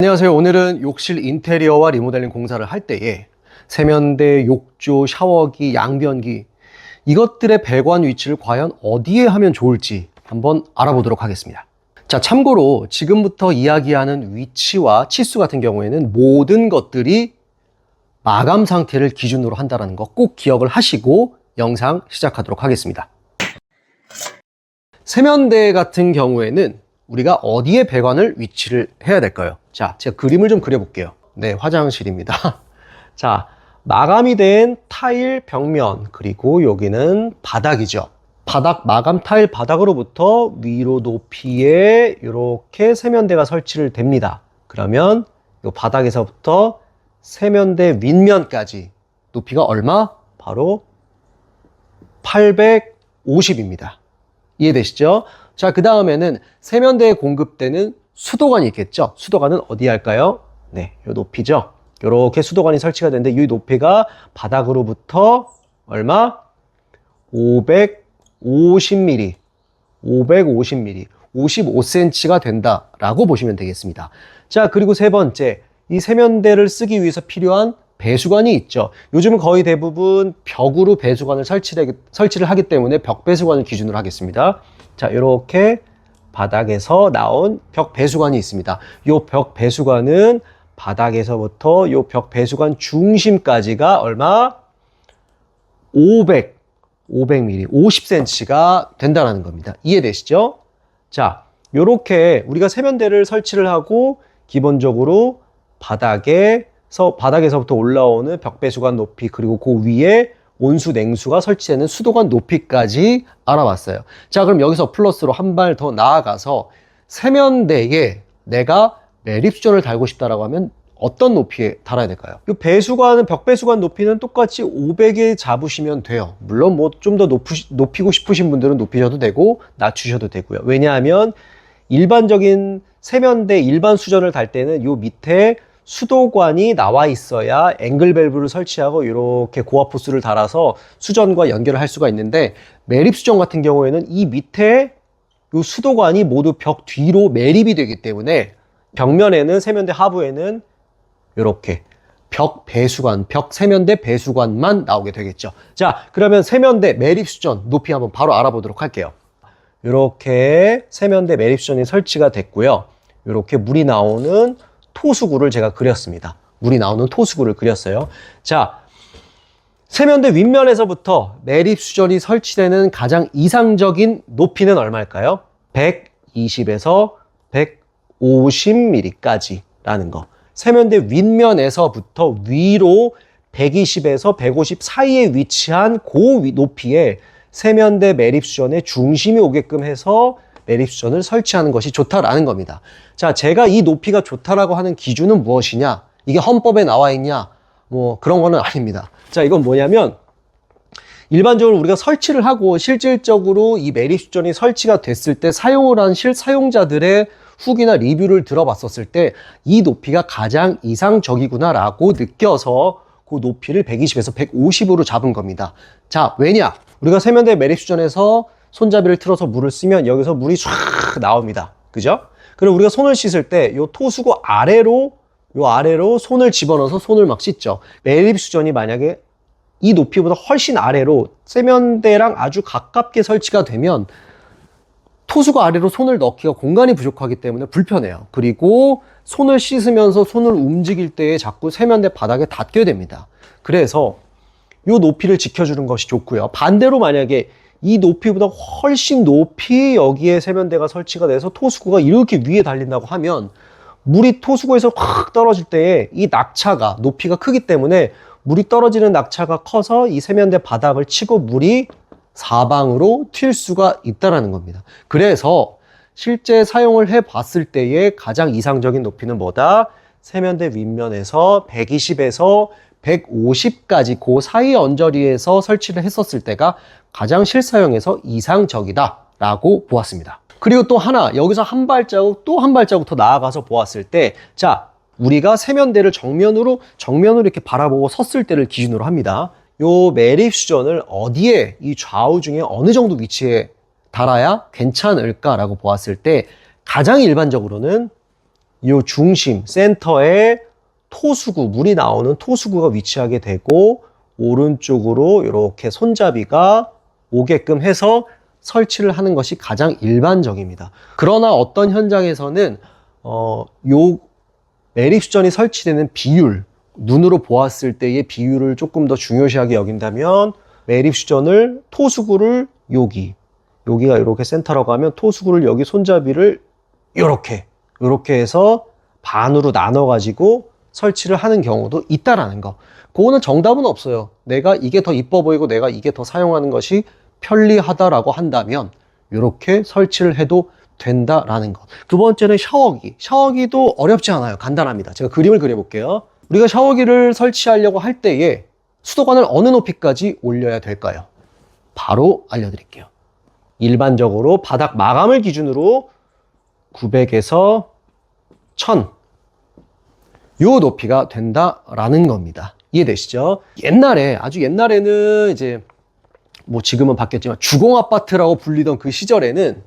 안녕하세요. 오늘은 욕실 인테리어와 리모델링 공사를 할 때에 세면대, 욕조, 샤워기, 양변기 이것들의 배관 위치를 과연 어디에 하면 좋을지 한번 알아보도록 하겠습니다. 자, 참고로 지금부터 이야기하는 위치와 치수 같은 경우에는 모든 것들이 마감 상태를 기준으로 한다는 거 꼭 기억을 하시고 영상 시작하도록 하겠습니다. 세면대 같은 경우에는 우리가 어디에 배관을 위치를 해야 될까요? 자, 제가 그림을 좀 그려볼게요. 네, 화장실입니다. 자, 마감이 된 타일 벽면, 그리고 여기는 바닥이죠. 바닥, 마감 타일 바닥으로부터 위로 높이에 이렇게 세면대가 설치를 됩니다. 그러면 이 바닥에서부터 세면대 윗면까지 높이가 얼마? 바로 850입니다. 이해되시죠? 자, 그 다음에는 세면대에 공급되는 수도관이 있겠죠? 수도관은 어디에 할까요? 네, 요 높이죠? 이렇게 수도관이 설치가 되는데 이 높이가 바닥으로부터 얼마? 550mm, 550mm, 55cm가 된다라고 보시면 되겠습니다. 자, 그리고 세 번째, 이 세면대를 쓰기 위해서 필요한 배수관이 있죠. 요즘은 거의 대부분 벽으로 배수관을 설치를 하기 때문에 벽 배수관을 기준으로 하겠습니다. 자, 이렇게 바닥에서 나온 벽 배수관이 있습니다. 이 벽 배수관은 바닥에서부터 이 벽 배수관 중심까지가 얼마? 500mm, 50cm가 된다는 겁니다. 이해되시죠? 자, 이렇게 우리가 세면대를 설치를 하고 기본적으로 바닥에서부터 올라오는 벽 배수관 높이, 그리고 그 위에 온수, 냉수가 설치되는 수도관 높이까지 알아봤어요. 자, 그럼 여기서 플러스로 한 발 더 나아가서 세면대에 내가 매립수전을 달고 싶다라고 하면 어떤 높이에 달아야 될까요? 이 배수관은, 벽 배수관 높이는 똑같이 500에 잡으시면 돼요. 물론 뭐 좀 더 높이고 싶으신 분들은 높이셔도 되고 낮추셔도 되고요. 왜냐하면 일반적인 세면대 일반 수전을 달 때는 요 밑에 수도관이 나와 있어야 앵글 밸브를 설치하고 이렇게 고압 호스를 달아서 수전과 연결을 할 수가 있는데, 매립 수전 같은 경우에는 이 밑에 이 수도관이 모두 벽 뒤로 매립이 되기 때문에 벽면에는, 세면대 하부에는 이렇게 벽 배수관, 벽 세면대 배수관만 나오게 되겠죠. 자, 그러면 세면대 매립 수전 높이 한번 바로 알아보도록 할게요. 이렇게 세면대 매립 수전이 설치가 됐고요. 이렇게 물이 나오는 토수구를 제가 그렸습니다. 물이 나오는 토수구를 그렸어요. 자, 세면대 윗면에서부터 매립수전이 설치되는 가장 이상적인 높이는 얼마일까요? 120에서 150mm까지 라는 거. 세면대 윗면에서부터 위로 120에서 150 사이에 위치한 그 높이에 세면대 매립수전의 중심이 오게끔 해서 매립수전을 설치하는 것이 좋다라는 겁니다. 자, 제가 이 높이가 좋다라고 하는 기준은 무엇이냐? 이게 헌법에 나와 있냐? 뭐 그런 거는 아닙니다. 자, 이건 뭐냐면 일반적으로 우리가 설치를 하고 실질적으로 이 매립수전이 설치가 됐을 때 사용을 한 실사용자들의 후기나 리뷰를 들어봤었을 때 이 높이가 가장 이상적이구나라고 느껴서 그 높이를 120에서 150으로 잡은 겁니다. 자, 왜냐? 우리가 세면대 매립수전에서 손잡이를 틀어서 물을 쓰면 여기서 물이 촤악 나옵니다. 그죠? 그리고 우리가 손을 씻을 때 요 토수구 아래로 손을 집어넣어서 손을 막 씻죠. 매립수전이 만약에 이 높이보다 훨씬 아래로 세면대랑 아주 가깝게 설치가 되면 토수구 아래로 손을 넣기가 공간이 부족하기 때문에 불편해요. 그리고 손을 씻으면서 손을 움직일 때에 자꾸 세면대 바닥에 닿게 됩니다. 그래서 요 높이를 지켜주는 것이 좋고요. 반대로 만약에 이 높이보다 훨씬 높이 여기에 세면대가 설치가 돼서 토수구가 이렇게 위에 달린다고 하면 물이 토수구에서 확 떨어질 때에 이 낙차가, 높이가 크기 때문에 물이 떨어지는 낙차가 커서 이 세면대 바닥을 치고 물이 사방으로 튈 수가 있다는 겁니다. 그래서 실제 사용을 해 봤을 때의 가장 이상적인 높이는 뭐다? 세면대 윗면에서 120에서 150까지 그 사이 언저리에서 설치를 했었을 때가 가장 실사용에서 이상적이다 라고 보았습니다. 그리고 또 하나, 여기서 한 발자국 또 한 발자국 더 나아가서 보았을 때, 자, 우리가 세면대를 정면으로 이렇게 바라보고 섰을 때를 기준으로 합니다. 요 매립수전을 어디에, 이 좌우 중에 어느 정도 위치에 달아야 괜찮을까라고 보았을 때 가장 일반적으로는 이 중심, 센터에 토수구, 물이 나오는 토수구가 위치하게 되고 오른쪽으로 이렇게 손잡이가 오게끔 해서 설치를 하는 것이 가장 일반적입니다. 그러나 어떤 현장에서는 요 매립수전이 설치되는 비율, 눈으로 보았을 때의 비율을 조금 더 중요시하게 여긴다면 매립수전을 토수구를 여기가 이렇게 센터라고 하면 토수구를 여기 손잡이를 이렇게 해서 반으로 나눠 가지고 설치를 하는 경우도 있다라는 거. 그거는 정답은 없어요. 내가 이게 더 이뻐 보이고 내가 이게 더 사용하는 것이 편리하다라고 한다면 이렇게 설치를 해도 된다라는 것. 두 번째는 샤워기. 샤워기도 어렵지 않아요. 간단합니다. 제가 그림을 그려볼게요. 우리가 샤워기를 설치하려고 할 때에 수도관을 어느 높이까지 올려야 될까요? 바로 알려드릴게요. 일반적으로 바닥 마감을 기준으로 900에서 1000 요 높이가 된다라는 겁니다. 이해되시죠? 아주 옛날에는 이제 뭐 지금은 바뀌었지만 주공아파트라고 불리던 그 시절에는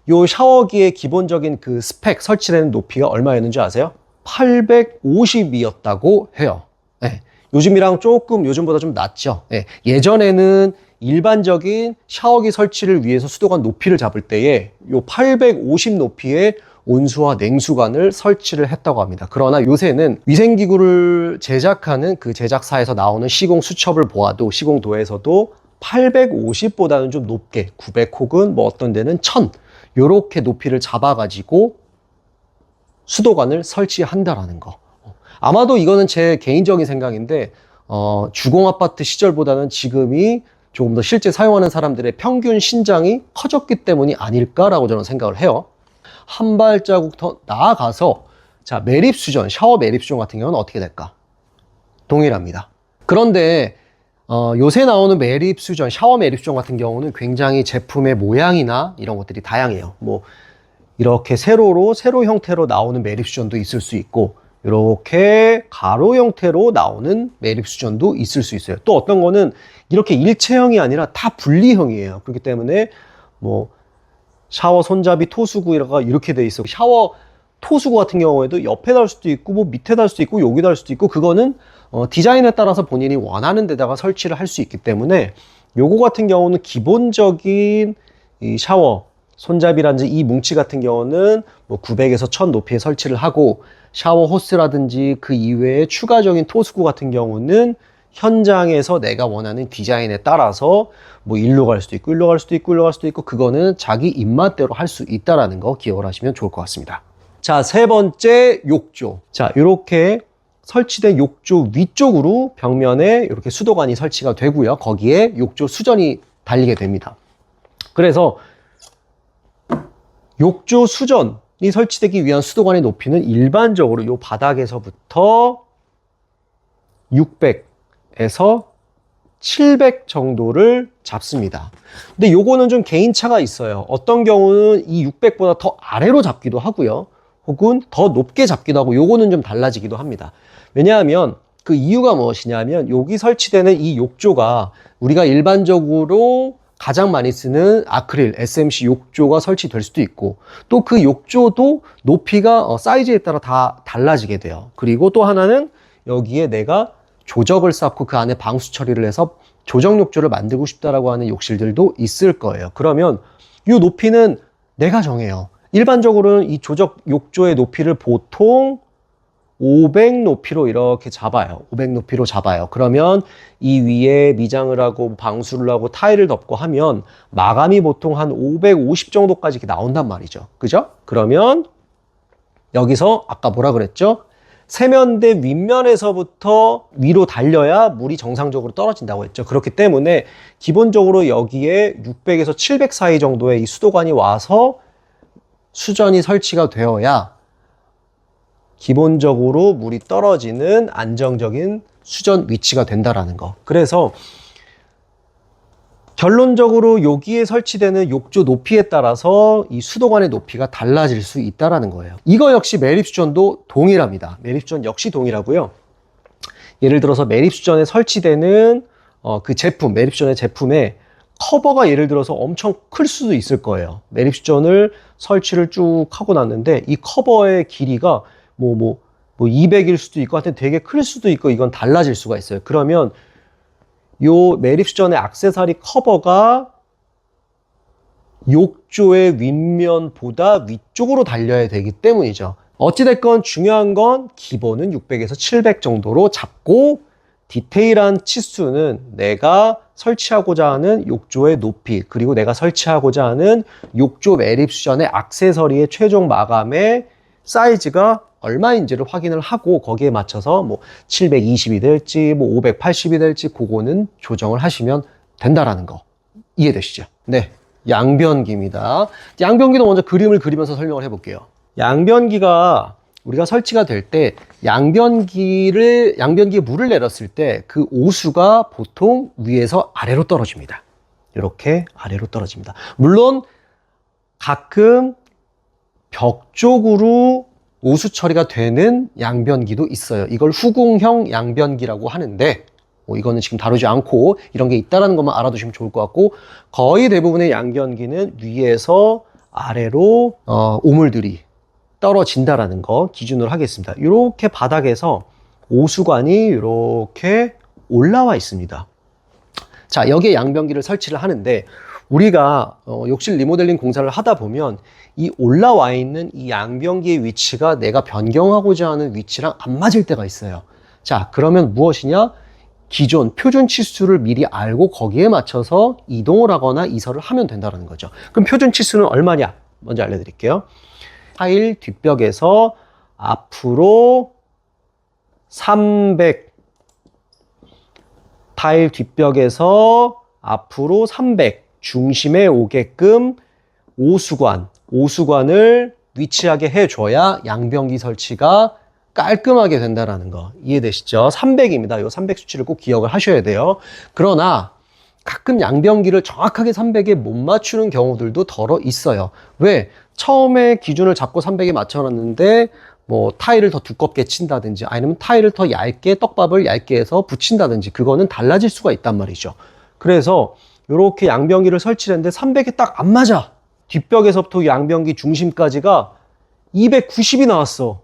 요 샤워기의 기본적인 그 스펙 설치되는 높이가 얼마였는지 아세요? 850이었다고 해요. 네. 요즘보다 좀 낮죠. 네. 예전에는 일반적인 샤워기 설치를 위해서 수도관 높이를 잡을 때에 요 850 높이의 온수와 냉수관을 설치를 했다고 합니다. 그러나 요새는 위생기구를 제작하는 그 제작사에서 나오는 시공 수첩을 보아도 시공도에서도 850보다는 좀 높게 900 혹은 뭐 어떤 데는 1000 요렇게 높이를 잡아가지고 수도관을 설치한다라는 거. 아마도 이거는 제 개인적인 생각인데 주공아파트 시절보다는 지금이 조금 더 실제 사용하는 사람들의 평균 신장이 커졌기 때문이 아닐까라고 저는 생각을 해요. 한 발자국 더 나아가서 자, 매립수전, 샤워 매립수전 같은 경우는 어떻게 될까? 동일합니다. 그런데 요새 나오는 매립수전, 샤워 매립수전 같은 경우는 굉장히 제품의 모양이나 이런 것들이 다양해요. 뭐 이렇게 세로 형태로 나오는 매립수전도 있을 수 있고 이렇게 가로 형태로 나오는 매립수전도 있을 수 있어요. 또 어떤 거는 이렇게 일체형이 아니라 다 분리형이에요. 그렇기 때문에 뭐 샤워 손잡이 토수구가 이렇게 돼 있어. 샤워 토수구 같은 경우에도 옆에 달 수도 있고 뭐 밑에 달 수도 있고 여기 달 수도 있고 그거는 디자인에 따라서 본인이 원하는 데다가 설치를 할 수 있기 때문에 요거 같은 경우는 기본적인 이 샤워 손잡이라든지 이 뭉치 같은 경우는 뭐 900에서 1000 높이에 설치를 하고 샤워 호스라든지 그 이외에 추가적인 토수구 같은 경우는 현장에서 내가 원하는 디자인에 따라서 뭐 일로 갈 수도 있고 일로 갈 수도 있고 일로 갈 수도 있고 그거는 자기 입맛대로 할 수 있다라는 거 기억을 하시면 좋을 것 같습니다. 자, 세 번째 욕조. 자, 이렇게 설치된 욕조 위쪽으로 벽면에 이렇게 수도관이 설치가 되고요. 거기에 욕조 수전이 달리게 됩니다. 그래서 욕조 수전이 설치되기 위한 수도관의 높이는 일반적으로 이 바닥에서부터 600에서 700 정도를 잡습니다. 근데 요거는 좀 개인차가 있어요. 어떤 경우는 이 600보다 더 아래로 잡기도 하고요. 혹은 더 높게 잡기도 하고 요거는 좀 달라지기도 합니다. 왜냐하면 그 이유가 무엇이냐면 여기 설치되는 이 욕조가 우리가 일반적으로 가장 많이 쓰는 아크릴, SMC 욕조가 설치될 수도 있고 또 그 욕조도 높이가 사이즈에 따라 다 달라지게 돼요. 그리고 또 하나는 여기에 내가 조적을 쌓고 그 안에 방수 처리를 해서 조적 욕조를 만들고 싶다라고 하는 욕실들도 있을 거예요. 그러면 이 높이는 내가 정해요. 일반적으로는 이 조적 욕조의 높이를 보통 500 높이로 이렇게 잡아요. 500 높이로 잡아요. 그러면 이 위에 미장을 하고 방수를 하고 타일을 덮고 하면 마감이 보통 한 550 정도까지 이렇게 나온단 말이죠. 그죠? 그러면 여기서 아까 뭐라 그랬죠? 세면대 윗면에서부터 위로 달려야 물이 정상적으로 떨어진다고 했죠. 그렇기 때문에 기본적으로 여기에 600에서 700 사이 정도의 이 수도관이 와서 수전이 설치가 되어야 기본적으로 물이 떨어지는 안정적인 수전 위치가 된다라는 거. 그래서 결론적으로 여기에 설치되는 욕조 높이에 따라서 이 수도관의 높이가 달라질 수 있다라는 거예요. 이거 역시 매립수전도 동일합니다. 매립수전 역시 동일하고요. 예를 들어서 매립수전에 설치되는 그 제품, 매립수전의 제품에 커버가 예를 들어서 엄청 클 수도 있을 거예요. 매립수전을 설치를 쭉 하고 났는데 이 커버의 길이가 200일 수도 있고 하여튼 되게 클 수도 있고 이건 달라질 수가 있어요. 그러면 요 매립수전의 액세서리 커버가 욕조의 윗면보다 위쪽으로 달려야 되기 때문이죠. 어찌됐건 중요한 건 기본은 600에서 700 정도로 잡고 디테일한 치수는 내가 설치하고자 하는 욕조의 높이 그리고 내가 설치하고자 하는 욕조 매립수전의 액세서리의 최종 마감의 사이즈가 얼마인지를 확인을 하고 거기에 맞춰서 720이 될지 580이 될지 그거는 조정을 하시면 된다라는 거 이해되시죠? 네, 양변기입니다. 양변기도 먼저 그림을 그리면서 설명을 해볼게요. 양변기가 우리가 설치가 될 때 양변기에 물을 내렸을 때 그 오수가 보통 위에서 아래로 떨어집니다. 이렇게 아래로 떨어집니다. 물론 가끔 벽 쪽으로 오수 처리가 되는 양변기도 있어요. 이걸 후궁형 양변기라고 하는데 이거는 지금 다루지 않고 이런 게 있다는 것만 알아두시면 좋을 것 같고 거의 대부분의 양변기는 위에서 아래로 오물들이 떨어진다라는 거 기준으로 하겠습니다. 이렇게 바닥에서 오수관이 이렇게 올라와 있습니다. 자, 여기에 양변기를 설치를 하는데 우리가 욕실 리모델링 공사를 하다 보면 이 올라와 있는 이 양변기의 위치가 내가 변경하고자 하는 위치랑 안 맞을 때가 있어요. 자, 그러면 무엇이냐? 기존 표준 치수를 미리 알고 거기에 맞춰서 이동을 하거나 이설을 하면 된다는 거죠. 그럼 표준 치수는 얼마냐? 먼저 알려드릴게요. 타일 뒷벽에서 앞으로 300, 타일 뒷벽에서 앞으로 300, 중심에 오게끔 오수관을 위치하게 해줘야 양변기 설치가 깔끔하게 된다는 거 이해되시죠? 300입니다. 이 300 수치를 꼭 기억을 하셔야 돼요. 그러나 가끔 양변기를 정확하게 300에 못 맞추는 경우들도 덜어 있어요. 왜? 처음에 기준을 잡고 300에 맞춰놨는데 타일을 더 두껍게 친다든지 아니면 타일을 더 얇게 떡밥을 얇게 해서 붙인다든지 그거는 달라질 수가 있단 말이죠. 그래서 이렇게 양변기를 설치했는데 300에 딱 안 맞아. 뒷벽에서부터 양변기 중심까지가 290이 나왔어.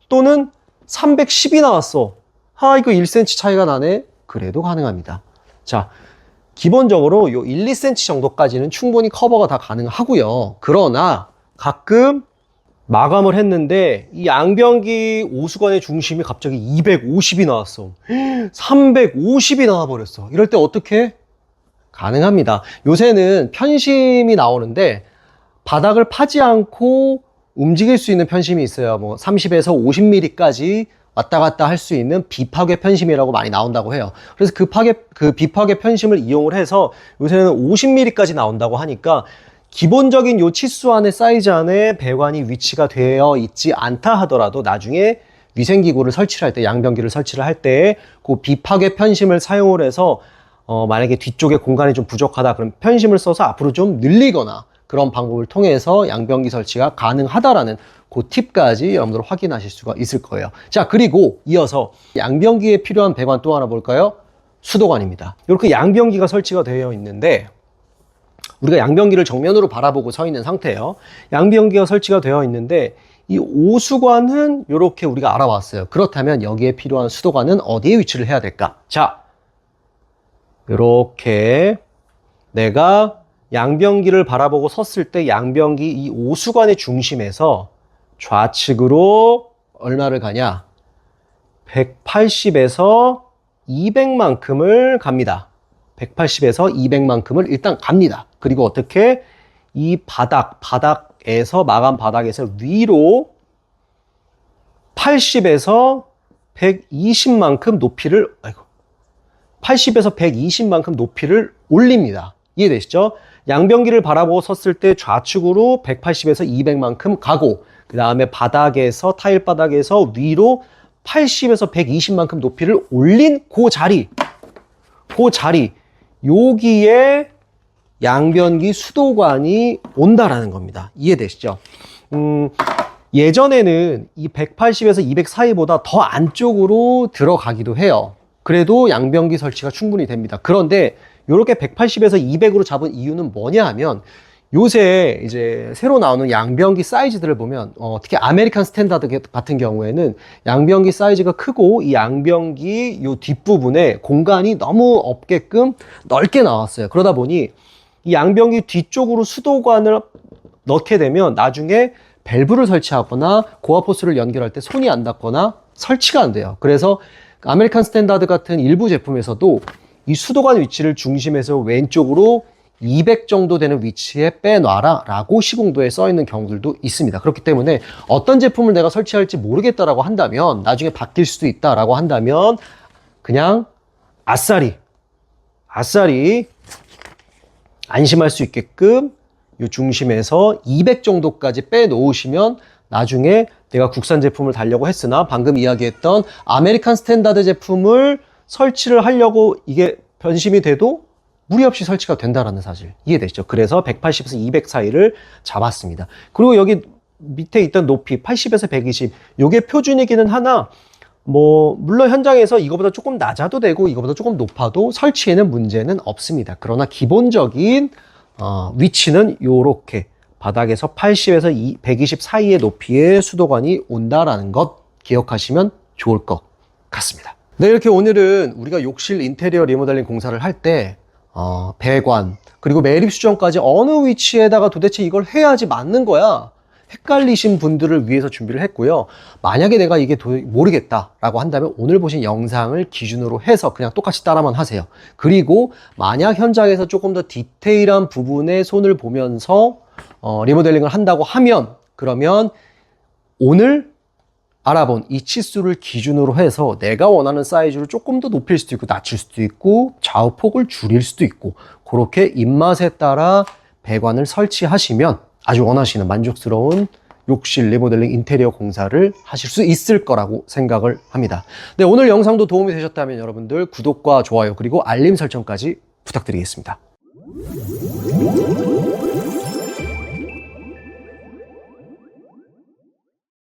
또는 310이 나왔어. 이거 1cm 차이가 나네. 그래도 가능합니다. 자, 기본적으로 요 1, 2cm 정도까지는 충분히 커버가 다 가능하고요. 그러나 가끔 마감을 했는데 이 양변기 오수관의 중심이 갑자기 250이 나왔어. 350이 나와버렸어. 이럴 때 어떻게? 가능합니다. 요새는 편심이 나오는데 바닥을 파지 않고 움직일 수 있는 편심이 있어요. 30에서 50mm까지 왔다 갔다 할 수 있는 비파괴 편심이라고 많이 나온다고 해요. 그래서 그 비파괴 편심을 이용을 해서 요새는 50mm까지 나온다고 하니까 기본적인 요 치수 안에 사이즈 안에 배관이 위치가 되어 있지 않다 하더라도 나중에 위생기구를 설치를 할 때 양변기를 설치를 할 때 그 비파괴 편심을 사용을 해서 만약에 뒤쪽에 공간이 좀 부족하다 그럼 편심을 써서 앞으로 좀 늘리거나 그런 방법을 통해서 양변기 설치가 가능하다라는 그 팁까지 여러분들 확인하실 수가 있을 거예요. 자, 그리고 이어서 양변기에 필요한 배관 또 하나 볼까요? 수도관입니다. 이렇게 양변기가 설치가 되어 있는데 우리가 양변기를 정면으로 바라보고 서 있는 상태예요. 양변기가 설치가 되어 있는데 이 오수관은 이렇게 우리가 알아봤어요. 그렇다면 여기에 필요한 수도관은 어디에 위치를 해야 될까? 자, 이렇게 내가 양변기를 바라보고 섰을 때 양변기 이 오수관의 중심에서 좌측으로 얼마를 가냐? 180에서 200만큼을 갑니다. 180에서 200만큼을 일단 갑니다. 그리고 어떻게? 이 바닥에서 마감 바닥에서 위로 80에서 120만큼 높이를 80에서 120만큼 높이를 올립니다. 이해되시죠? 양변기를 바라보고 섰을 때 좌측으로 180에서 200만큼 가고 그 다음에 바닥에서 타일 바닥에서 위로 80에서 120만큼 높이를 올린 그 자리 여기에 양변기 수도관이 온다라는 겁니다. 이해되시죠? 예전에는 이 180에서 200 사이보다 더 안쪽으로 들어가기도 해요. 그래도 양변기 설치가 충분히 됩니다. 그런데 이렇게 180에서 200으로 잡은 이유는 뭐냐 하면 요새 이제 새로 나오는 양변기 사이즈들을 보면 특히 아메리칸 스탠다드 같은 경우에는 양변기 사이즈가 크고 이 양변기 요 뒷부분에 공간이 너무 없게끔 넓게 나왔어요. 그러다 보니 이 양변기 뒤쪽으로 수도관을 넣게 되면 나중에 밸브를 설치하거나 고압 호스를 연결할 때 손이 안 닿거나 설치가 안 돼요. 그래서 아메리칸 스탠다드 같은 일부 제품에서도 이 수도관 위치를 중심에서 왼쪽으로 200 정도 되는 위치에 빼놔라 라고 시공도에 써 있는 경우들도 있습니다. 그렇기 때문에 어떤 제품을 내가 설치할지 모르겠다라고 한다면, 나중에 바뀔 수도 있다라고 한다면 그냥 아싸리 안심할 수 있게끔 이 중심에서 200 정도까지 빼놓으시면 나중에 내가 국산 제품을 달려고 했으나 방금 이야기했던 아메리칸 스탠다드 제품을 설치를 하려고 이게 변심이 돼도 무리 없이 설치가 된다라는 사실 이해되시죠? 그래서 180에서 200 사이를 잡았습니다. 그리고 여기 밑에 있던 높이 80에서 120 이게 표준이기는 하나 물론 현장에서 이거보다 조금 낮아도 되고 이거보다 조금 높아도 설치에는 문제는 없습니다. 그러나 기본적인 위치는 요렇게 바닥에서 80에서 120 사이의 높이의 수도관이 온다라는 것 기억하시면 좋을 것 같습니다. 네, 이렇게 오늘은 우리가 욕실 인테리어 리모델링 공사를 할 때 배관 그리고 매립 수정까지 어느 위치에다가 도대체 이걸 해야지 맞는 거야 헷갈리신 분들을 위해서 준비를 했고요. 만약에 내가 이게 모르겠다라고 한다면 오늘 보신 영상을 기준으로 해서 그냥 똑같이 따라만 하세요. 그리고 만약 현장에서 조금 더 디테일한 부분에 손을 보면서 리모델링을 한다고 하면 그러면 오늘 알아본 이 치수를 기준으로 해서 내가 원하는 사이즈를 조금 더 높일 수도 있고 낮출 수도 있고 좌우폭을 줄일 수도 있고 그렇게 입맛에 따라 배관을 설치하시면 아주 원하시는 만족스러운 욕실 리모델링 인테리어 공사를 하실 수 있을 거라고 생각을 합니다. 네, 오늘 영상도 도움이 되셨다면 여러분들 구독과 좋아요 그리고 알림 설정까지 부탁드리겠습니다.